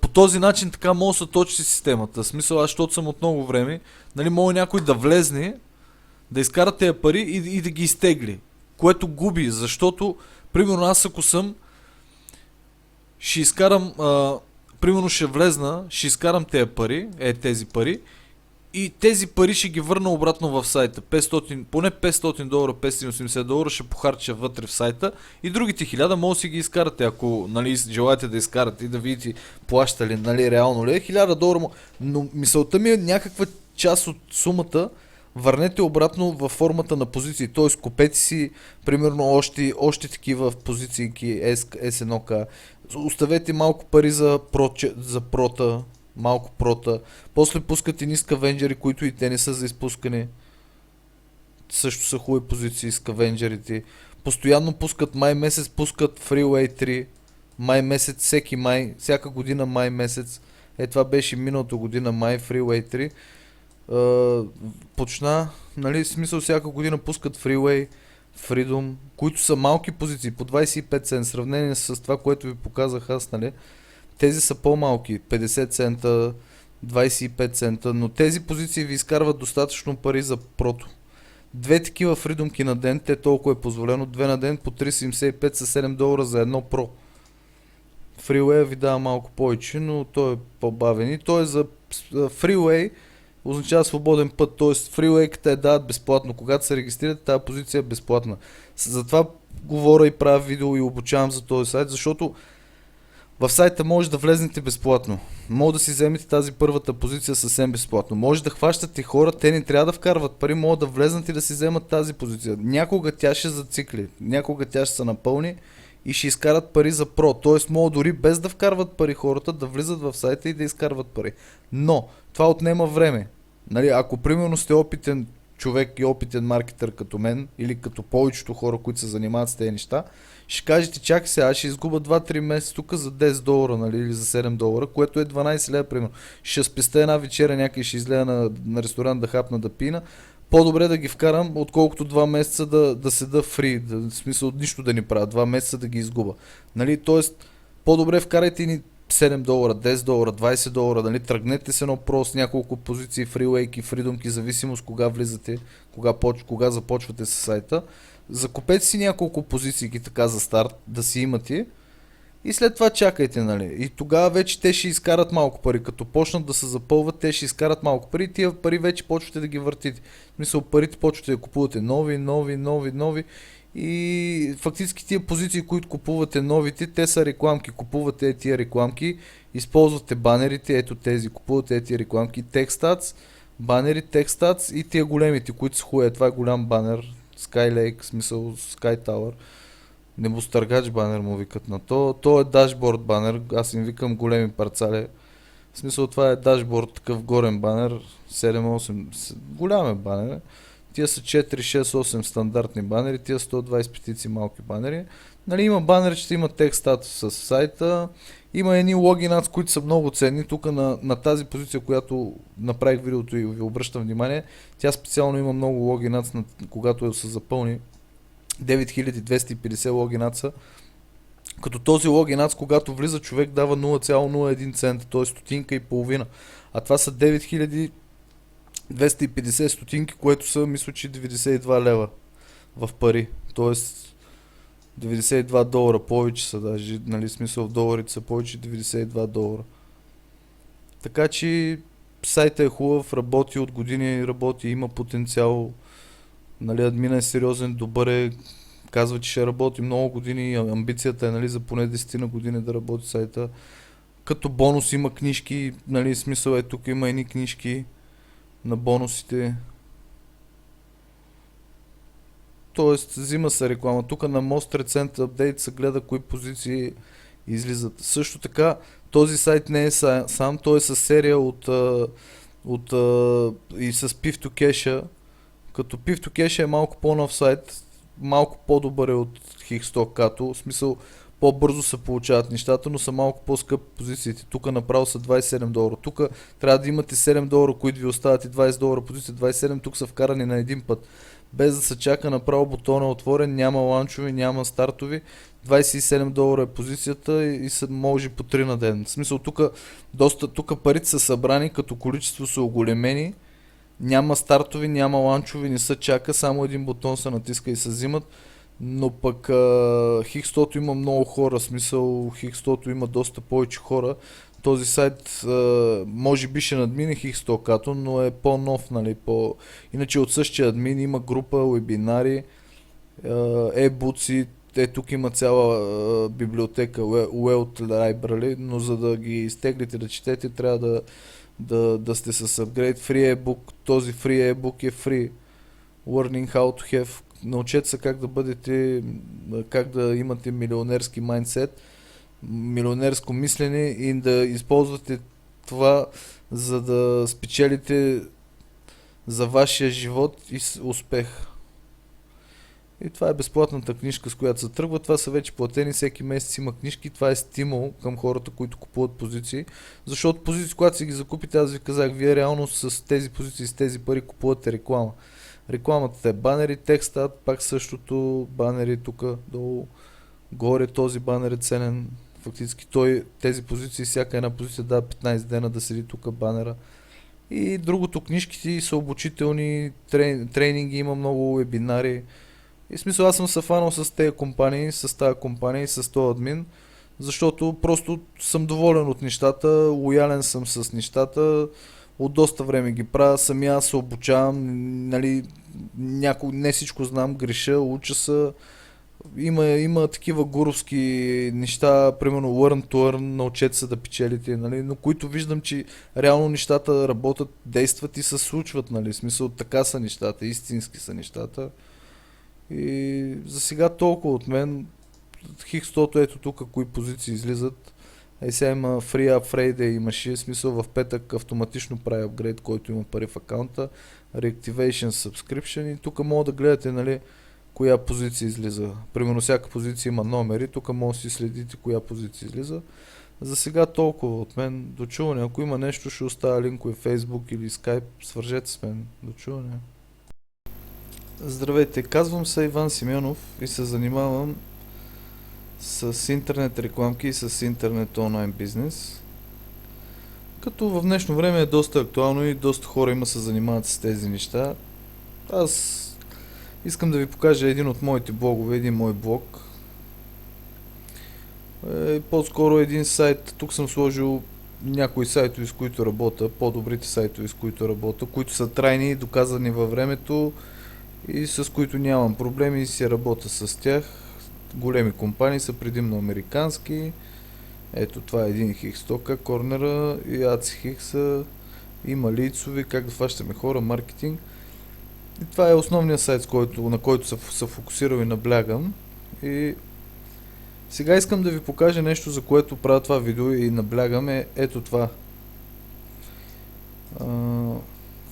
по този начин, така може да се точи системата. В смисъл, аз, защото съм от много време, нали, може някой да влезне, да изкара тези пари и да ги изтегли. Което губи, защото, примерно аз ако съм, ще изкарам, примерно ще влезна, ще изкарам тези пари и тези пари ще ги върна обратно в сайта. 500, поне 500 долара, 580 долара ще похарча вътре в сайта и другите 1000 може да си ги изкарате, ако, нали, желаете да изкарате и да видите плащали, нали, реално ли е 1000 долара, но мисълта ми е някаква част от сумата върнете обратно във формата на позиции, т.е. купете си примерно още такива позиции S1K, оставете малко пари за прота, малко прота, после пускате ни скавенджери, които и те не са за изпускане, също са хубави позиции скавенджерите, постоянно пускат май месец, пускат Freeway 3, май месец, всеки май, всяка година май месец, това беше миналата година май, Freeway 3, почна, нали, в смисъл всяка година пускат Freeway, Freedom, които са малки позиции, по 25 цент, в сравнение с това, което ви показах аз, нали, тези са по-малки, 50 цента, 25 цента, но тези позиции ви изкарват достатъчно пари за прото. Две такива Freedomки на ден, те толкова е позволено, 2 на ден по 3,75 са 7 долара за едно про. Freeway ви дава малко повече, но той е по-бавен и той е за Freeway, означава свободен път, т.е. фрилейката е дават безплатно. Когато се регистрирате, тази позиция е безплатна. Затова говоря и правя видео и обучавам за този сайт, защото в сайта може да влезнете безплатно. Може да си вземете тази първата позиция съвсем безплатно. Може да хващате хора, те не трябва да вкарват пари, могат да влезнат и да си вземат тази позиция. Някога тя ще зацикли, някога тя ще се напълни и ще изкарат пари за про. Т.е. могат дори без да вкарват пари хората да влизат в сайта и да изкарват пари. Но това отнема време. Нали, ако примерно сте опитен човек и опитен маркетър като мен или като повечето хора, които се занимават с тези неща, ще кажете, чакай сега, ще изгуба 2-3 месеца тук за 10 долара, нали, или за 7 долара, което е 12 лева примерно. Ще спестя една вечеря някъде, ще излея на ресторант да хапна да пина. По-добре да ги вкарам, отколкото 2 месеца да седа фри, в смисъл нищо да ни правя, 2 месеца да ги изгуба. Нали, тоест, по-добре вкарайте ни 7 долара, 10 долара, 20 долара, нали, тръгнете с едно про с няколко позиции, фрилейки, фридомки, зависимост кога влизате, кога започвате с сайта. Закупете си няколко позиции така за старт, да си имате и след това чакайте, нали. И тогава вече те ще изкарат малко пари. Като почнат да се запълват, те ще изкарат малко пари и тия пари вече почвате да ги въртите. В смисъл, парите почвате да купувате нови и фактически тия позиции, които купувате новите, те са рекламки. Купувате тия рекламки, използвате банерите, ето тези, купувате тия рекламки, TextAds, банери, текст ads и тия големите, които са хуя. Това е голям банер, Skylake, в смисъл Sky Tower. Небостъргач банер му викат на то. То е дашборд банер, аз им викам големи парцали. В смисъл това е дашборд, такъв горен банер, 7-8, голям е банер. Тия са 4, 6, 8 стандартни банери, тия 120 петици малки банери. Нали, има банери, че има текст статус с сайта, има едни логинатс, които са много ценни. Тук на тази позиция, която направих видеото и ви обръщам внимание, тя специално има много логинатс, когато се запълни 9250 логинатса. Като този логинатс, когато влиза човек, дава 0,01 цент, т.е. стотинка и половина. А това са 9250 стотинки, което са, мисля, че 92 лева в пари. Тоест 92 долара повече са даже, нали, смисъл в доларите са повече 92 долара. Така че сайта е хубав, работи от години, работи, има потенциал, нали, админа е сериозен, добър е, казва, че ще работи много години, амбицията е, нали, за поне 10 на години да работи сайта. Като бонус има книжки, нали, смисъл е, тук има едни книжки на бонусите. Тоест, взима се реклама. Тук на Most Recent Update се гледа кои позиции излизат. Също така, този сайт не е сам, той е с серия и с Pив2 Cache, като Pив2 Cache е малко по-нов сайт, малко по-добър е от Hixstock, в смисъл по-бързо се получават нещата, но са малко по-скъпи позициите. Тук направо са 27 долара. Тук трябва да имате 7 долара, които ви остават и 20 долара позиция. 27 тук са вкарани на един път. Без да се чака, направо бутона е отворен, няма ланчови, няма стартови. 27 долара е позицията и се може по 3 на ден. В смисъл тук парите са събрани, като количество са оголемени. Няма стартови, няма ланчови, не се чака, само един бутон се натиска и се взимат. Но пък Хикстото има много хора, в смисъл Хикстото има доста повече хора. Този сайт може би ще надмине Хикстокато, но е по-нов, нали, Иначе от същия админ има група, вебинари, e-буци, тук има цяла библиотека, World Library, но за да ги изтеглите да четете, трябва да сте с апгрейд. Free ebook, този free ebook е free. Learning how to have. Научете се как да имате милионерски майндсет, милионерско мислене и да използвате това, за да спечелите за вашия живот и успех. И това е безплатната книжка, с която се тръгва. Това са вече платени, всеки месец има книжки. Това е стимул към хората, които купуват позиции. Защото позиции, когато си ги закупите, аз ви казах, вие реално с тези позиции, с тези пари купувате реклама. Рекламата е банери, текста, пак същото, банери тук долу, горе този банер е ценен. Фактически тези позиции, всяка една позиция дава 15 дена да седи тук банера. И другото, книжките са обучителни, тренинги, има много вебинари. И в смисъл аз съм се фанал с тези компании, с тази компания и с този админ, защото просто съм доволен от нещата, лоялен съм с нещата, от доста време ги правя, самия аз се обучавам, нали, не всичко знам, греша, уча се. Има такива гуровски неща, примерно learn to earn, научете се да печелите, нали, но които виждам, че реално нещата работят, действат и се случват, нали, в смисъл така са нещата, истински са нещата. И за сега толкова от мен. Хикстото, ето тук кои позиции излизат. Сега има Free Up Friday, имаше смисъл в петък автоматично прави апгрейд, който има пари в акаунта. Reactivation Subscription и тук мога да гледате, нали, коя позиция излиза. Примерно всяка позиция има номери, тук може да си следите коя позиция излиза. За сега толкова от мен. До чуване. Ако има нещо, ще оставя линкове в Facebook или Skype. Свържете с мен. До чуване. Здравейте, казвам се Иван Симеонов и се занимавам с интернет рекламки и с интернет онлайн бизнес. Като в днешно време е доста актуално и доста хора има се занимават с тези неща. Аз искам да ви покажа един от моите блогове, един мой блог. По-скоро един сайт, тук съм сложил някои сайтове, с които работя, по-добрите сайтове, с които работя, които са трайни и доказани във времето и с които нямам проблеми и си работя с тях. Големи компании са предимно американски. Ето това е един Хикстока, Корнера и Аци Хикса Има лидсови, как да фащаме хора, маркетинг. И това е основният сайт, на който се фокусирал и наблягам. И сега искам да ви покажа нещо, за което правя това видео и наблягам ето това.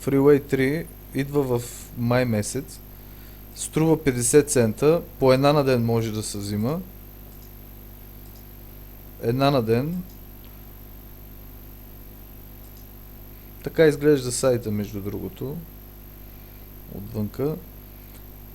Freeway 3 идва в май месец. Струва 50 цента. По една на ден може да се взима. Една на ден. Така изглежда сайта, между другото. Отвънка.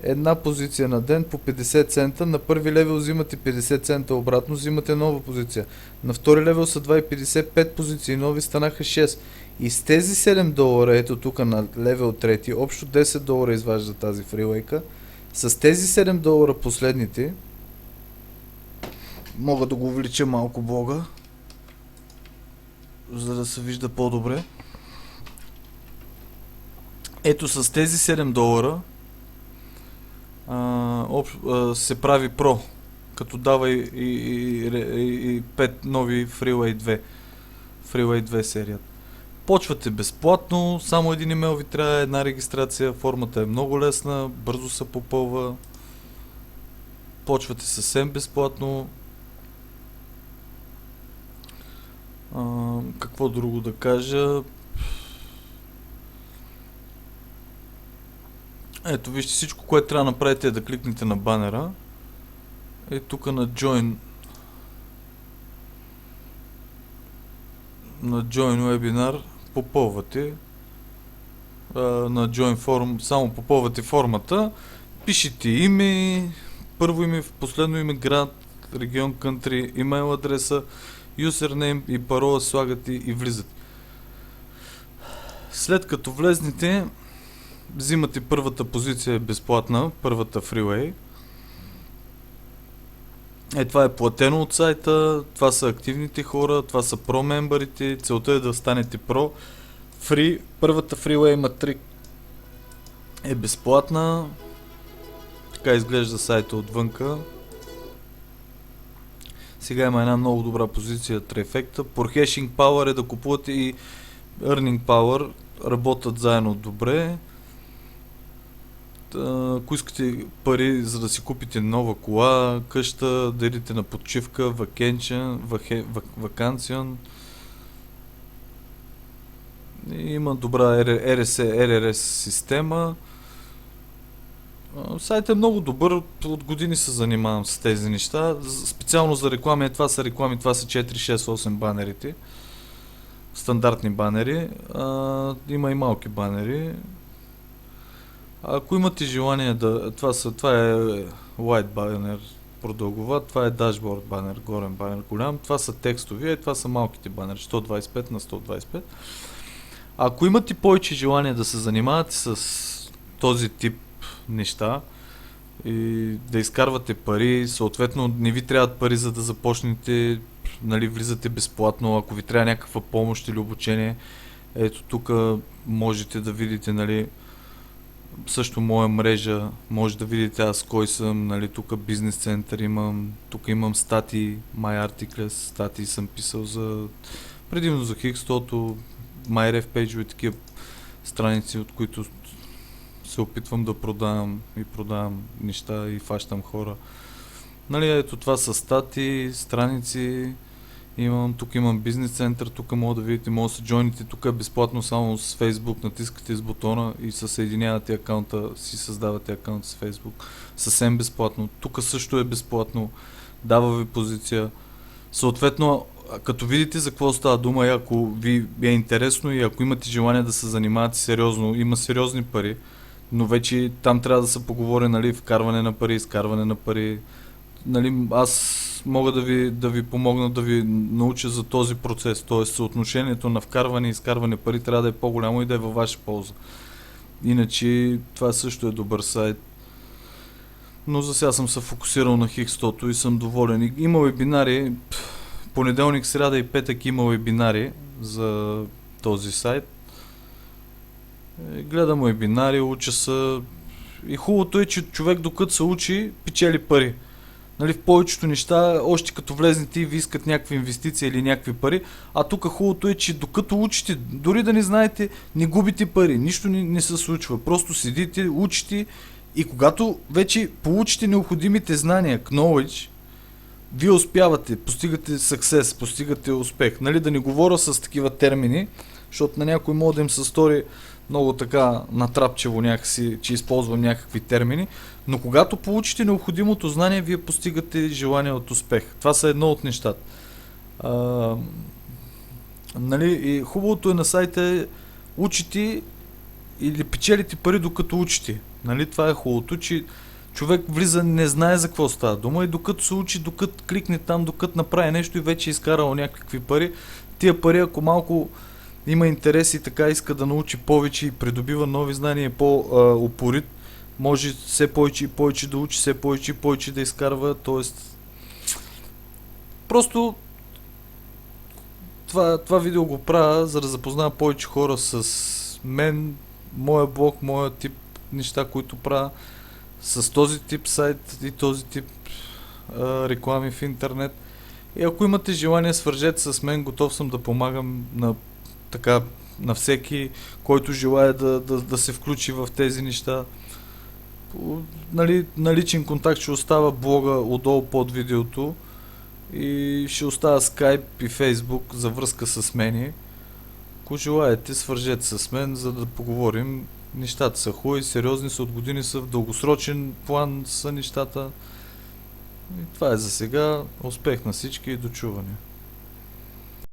Една позиция на ден по 50 цента. На първи левел взимате 50 цента обратно, взимате нова позиция. На втори левел са 2,50, 5 позиции нови, станаха 6. И с тези 7 долара, ето тук на левел 3, общо 10 долара изважда тази фрилейка. С тези 7 долара последните, мога да го увелича малко блога, за да се вижда по-добре. Ето с тези 7 долара се прави Pro, като дава и 5 нови Freeway 2. Freeway 2 серията. Почвате безплатно, само един имейл ви трябва, една регистрация, формата е много лесна, бързо се попълва. Почвате съвсем безплатно. Какво друго да кажа? Ето вижте, всичко, което трябва да направите е да кликнете на банера. Е тук на Join. На Join Webinar попълвате. На Join Forum само попълвате формата. Пишете име, първо име, последно име, град, регион, country, имейл адреса, username и парола слагате и влизате. След като влезнете, взимате първата позиция е безплатна, първата Freeway. Това е платено от сайта, това са активните хора, това са про-мембърите, целта е да станете про. Първата Freeway има 3. Е безплатна. Така изглежда сайта отвънка. Сега има една много добра позиция трефекта. Hashing Power е да купувате и Earning Power, работят заедно добре. Ако искате пари за да си купите нова кола, къща, да идете на почивка, вакансион. Има добра RRS система. Сайтът е много добър, от години се занимавам с тези неща. Специално за реклами, това са реклами, това са 4, 6, 8 банерите. Стандартни банери. Има и малки банери. Ако имате желание да... Това е white банер продълговат, това е dashboard банер, горен банер голям, това са текстови, това са малките банери, 125 на 125. Ако имате повече желание да се занимавате с този тип неща и да изкарвате пари, съответно не ви трябват пари за да започнете, нали, влизате безплатно, ако ви трябва някаква помощ или обучение, ето тук можете да видите, нали, също моя мрежа, може да видите аз кой съм, нали, тук бизнес център имам, тук имам статии, My Articles, статии съм писал предимно за Хикстото, MyRef пейджове, такива страници, от които се опитвам да продавам неща и фащам хора. Нали, ето това са статии, страници, тук имам бизнес център, тук мога да видите, може да се джойните, тук е безплатно само с Facebook, натискате с бутона и се съединявате акаунта, си създавате акаунт с Facebook, съвсем безплатно. Тук също е безплатно, дава ви позиция. Съответно, като видите за какво става дума и ако ви е интересно и ако имате желание да се занимавате сериозно, има сериозни пари, но вече там трябва да се поговори, нали, вкарване на пари, изкарване на пари. Нали, аз мога да ви помогна да ви науча за този процес, т.е. съотношението на вкарване и изкарване пари трябва да е по-голямо и да е във ваша полза. Иначе това също е добър сайт. Но за сега съм се фокусирал на Хикстото и съм доволен. Има вебинари, понеделник, сряда и петък има вебинари за този сайт. Гледам вебинари, уча се. И хубавото е, че човек докато се учи, печели пари. Нали, в повечето неща, още като влезнете и ви искат някакви инвестиции или някакви пари, а тук хубавото е, че докато учите, дори да не знаете, не губите пари, нищо не се случва, просто седите, учите и когато вече получите необходимите знания, knowledge, вие успявате, постигате success, постигате успех. Нали, да не говоря с такива термини, защото на някой може да им се стори много така натрапчево някакси, че използвам някакви термини, но когато получите необходимото знание, вие постигате желание от успех. Това са едно от нещата. Нали, и хубавото е на сайта учите или печелите пари докато учите. Нали, това е хубавото, че човек влиза, не знае за какво става дума и докато се учи, докато кликне там, докато направи нещо и вече е изкарал някакви пари, тия пари, ако малко има интерес и така иска да научи повече и придобива нови знания, е по-упорит, може все повече и повече да учи, все повече и повече да изкарва, т.е. просто това видео го правя, за да запозная повече хора с мен, моя блог, моя тип неща, които правя, с този тип сайт и този тип реклами в интернет. И ако имате желание, свържете с мен, готов съм да помагам на всеки, който желая да се включи в тези неща. Нали, на личен контакт ще остава блога отдолу под видеото и ще остава Skype и Facebook за връзка с мен. Ако желаете, свържете с мен, за да поговорим. Нещата са хубави, сериозни са, от години са, в дългосрочен план са нещата. И това е за сега. Успех на всички и до чуване.